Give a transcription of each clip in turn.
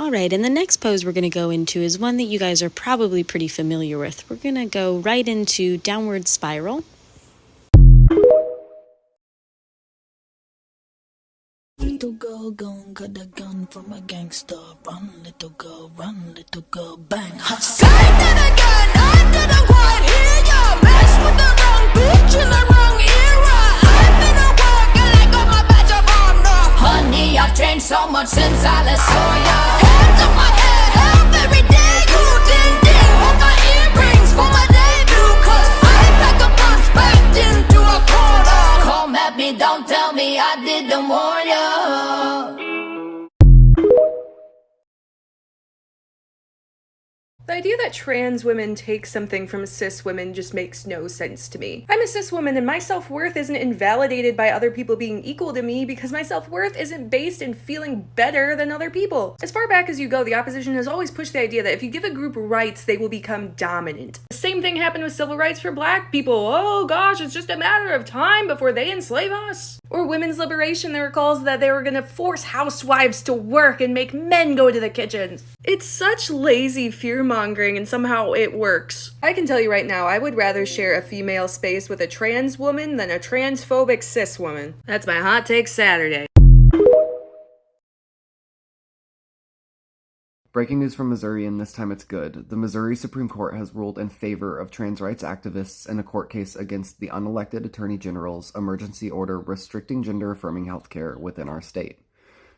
Alright, and the next pose we're going to go into is one that you guys are probably pretty familiar with. We're going to go right into downward spiral. Little girl gon' got the gun from a gangster. Run, little girl, bang. Hustle. I didn't quite hear ya. Mess with the wrong bitch in the wrong era. I've been a work and I got my badge of honor. Honey, I've changed so much since I last saw ya. Hands on my head, help every day. You ding ding, hold my earrings for my debut. Cause I pack a punch backed into a corner. Come at me, don't tell me I didn't warn ya. The idea that trans women take something from cis women just makes no sense to me. I'm a cis woman and my self-worth isn't invalidated by other people being equal to me because my self-worth isn't based in feeling better than other people. As far back as you go, the opposition has always pushed the idea that if you give a group rights, they will become dominant. The same thing happened with civil rights for black people. Oh gosh, it's just a matter of time before they enslave us. Or women's liberation, there were calls that they were gonna force housewives to work and make men go to the kitchens. It's such lazy fear-mongering and somehow it works. I can tell you right now, I would rather share a female space with a trans woman than a transphobic cis woman. That's my hot take Saturday. Breaking news from Missouri, and this time it's good. The Missouri Supreme Court has ruled in favor of trans rights activists in a court case against the unelected Attorney General's emergency order restricting gender-affirming healthcare within our state.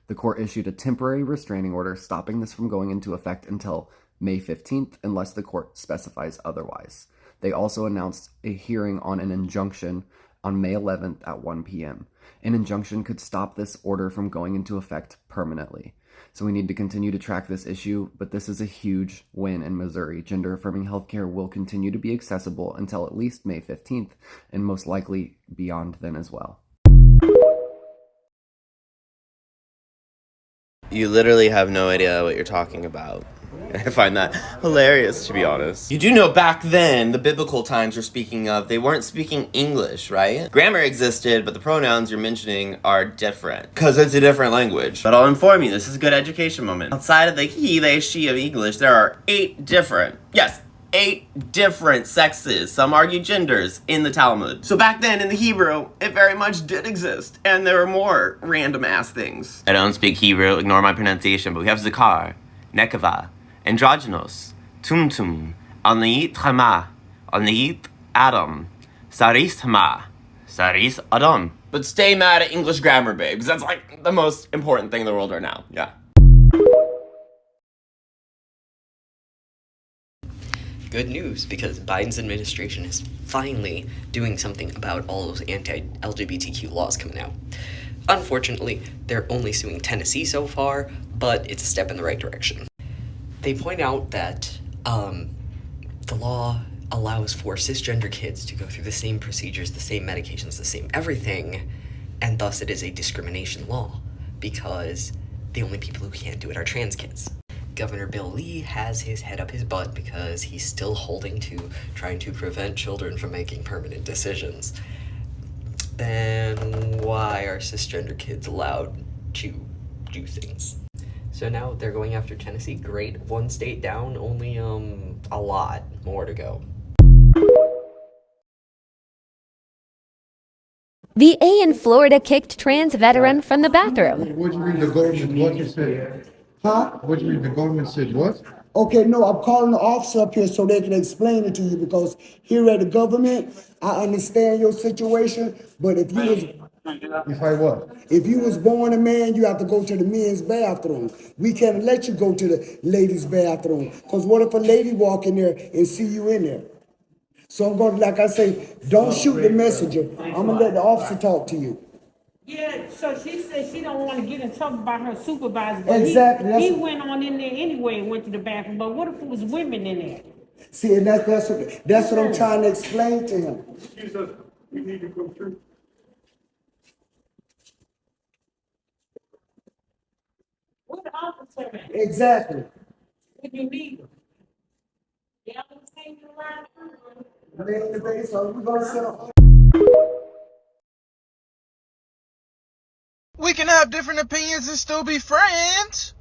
The court issued a temporary restraining order stopping this from going into effect until May 15th unless the court specifies otherwise. They also announced a hearing on an injunction on May 11th at 1 p.m. An injunction could stop this order from going into effect permanently. So we need to continue to track this issue, but this is a huge win in Missouri. Gender-affirming healthcare will continue to be accessible until at least May 15th, and most likely beyond then as well. You literally have no idea what you're talking about. I find that hilarious, to be honest. You do know back then, the biblical times we're speaking of, they weren't speaking English, right? Grammar existed, but the pronouns you're mentioning are different. Because it's a different language. But I'll inform you, this is a good education moment. Outside of the he, they, she of English, there are 8 different sexes, some argue genders, in the Talmud. So back then, in the Hebrew, it very much did exist, and there were more random-ass things. I don't speak Hebrew, ignore my pronunciation, but we have Zakar, Nekava, Androgynos, Tumtum, Alneit Hama, Alneit Adam, Saris Hama, Saris Adam. But stay mad at English grammar, babe, because that's like the most important thing in the world right now, yeah. Good news, because Biden's administration is finally doing something about all those anti-LGBTQ laws coming out. Unfortunately, they're only suing Tennessee so far, but it's a step in the right direction. They point out that the law allows for cisgender kids to go through the same procedures, the same medications, the same everything, and thus it is a discrimination law, because the only people who can't do it are trans kids. Governor Bill Lee has his head up his butt because he's still holding to trying to prevent children from making permanent decisions. Then why are cisgender kids allowed to do things? So now they're going after Tennessee. Great, 1 state down, only a lot more to go. VA in Florida kicked trans veteran from the bathroom. What do you mean the government, what you said? Huh? What do you mean the government said what? Okay, no, I'm calling the officer up here so they can explain it to you, because here at the government, I understand your situation, but if you was If I what? if you was born a man, you have to go to the men's bathroom. We can't let you go to the ladies' bathroom, because what if a lady walk in there and see you in there? So I'm going to, like I say, don't shoot the messenger. I'm going to let the officer talk to you. Yeah, so she said she don't want to get in trouble by her supervisor. But Exactly. He went on in there anyway and went to the bathroom. But what if it was women in there? See, and that's what I'm trying to explain to him. Excuse us, we need to go through. What officer? Exactly. What you need? Yeah, I'm saying you around. So we're going to set up. We can have different opinions and still be friends.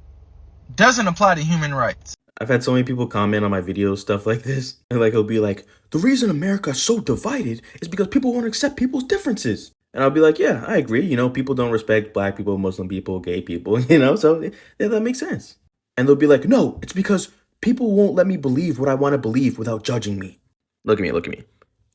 doesn't apply to human rights. I've had so many people comment on my videos, stuff like this. And like, it'll be like, the reason America is so divided is because people won't accept people's differences. And I'll be like, yeah, I agree. You know, people don't respect black people, Muslim people, gay people, you know, so yeah, that makes sense. And they'll be like, no, it's because people won't let me believe what I want to believe without judging me. Look at me, look at me.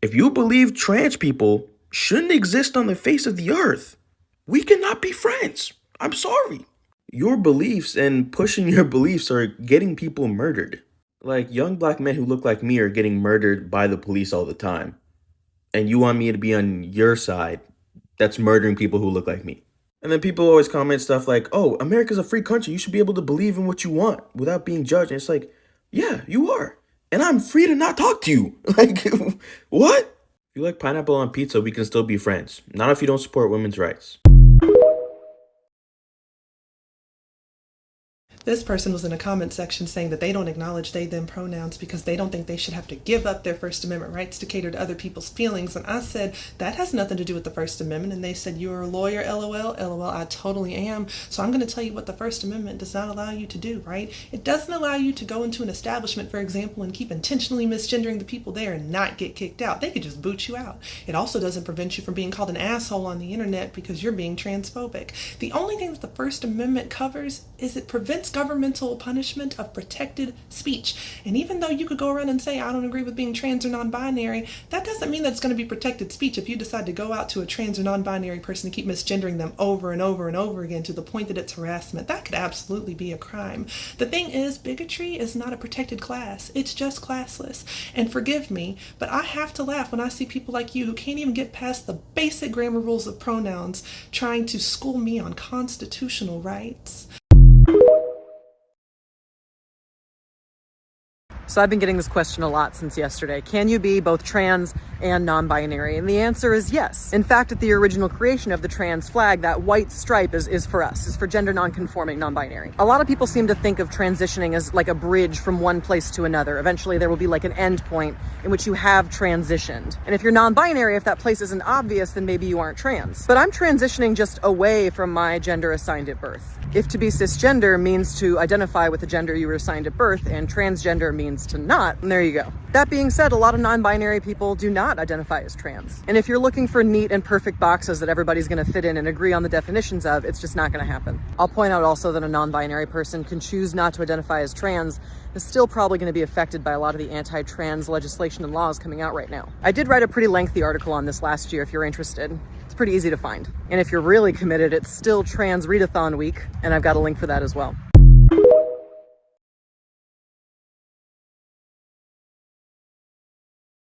If you believe trans people shouldn't exist on the face of the earth, we cannot be friends. I'm sorry. Your beliefs and pushing your beliefs are getting people murdered. Like, young black men who look like me are getting murdered by the police all the time. And you want me to be on your side that's murdering people who look like me. And then people always comment stuff like, oh, America's a free country. You should be able to believe in what you want without being judged. And it's like, yeah, you are. And I'm free to not talk to you. Like, what? If you like pineapple on pizza, we can still be friends. Not if you don't support women's rights. This person was in a comment section saying that they don't acknowledge they, them pronouns because they don't think they should have to give up their First Amendment rights to cater to other people's feelings. And I said, that has nothing to do with the First Amendment. And they said, you're a lawyer, LOL. LOL, I totally am. So I'm going to tell you what the First Amendment does not allow you to do, right? It doesn't allow you to go into an establishment, for example, and keep intentionally misgendering the people there and not get kicked out. They could just boot you out. It also doesn't prevent you from being called an asshole on the internet because you're being transphobic. The only thing that the First Amendment covers is it prevents governmental punishment of protected speech. And even though you could go around and say, I don't agree with being trans or non-binary, that doesn't mean that it's going to be protected speech if you decide to go out to a trans or non-binary person and keep misgendering them over and over and over again to the point that it's harassment. That could absolutely be a crime. The thing is, bigotry is not a protected class. It's just classless. And forgive me, but I have to laugh when I see people like you who can't even get past the basic grammar rules of pronouns trying to school me on constitutional rights. So I've been getting this question a lot since yesterday. Can you be both trans and non-binary? And the answer is yes. In fact, at the original creation of the trans flag, that white stripe is for us, is for gender non-conforming non-binary. A lot of people seem to think of transitioning as like a bridge from one place to another. Eventually there will be like an end point in which you have transitioned. And if you're non-binary, if that place isn't obvious, then maybe you aren't trans. But I'm transitioning just away from my gender assigned at birth. If to be cisgender means to identify with the gender you were assigned at birth, and transgender means to not, and there you go. That being said, a lot of non-binary people do not identify as trans. And if you're looking for neat and perfect boxes that everybody's gonna fit in and agree on the definitions of, it's just not gonna happen. I'll point out also that a non-binary person can choose not to identify as trans, is still probably going to be affected by a lot of the anti-trans legislation and laws coming out right now. I did write a pretty lengthy article on this last year if you're interested. It's pretty easy to find. And if you're really committed, it's still Trans Readathon week, and I've got a link for that as well.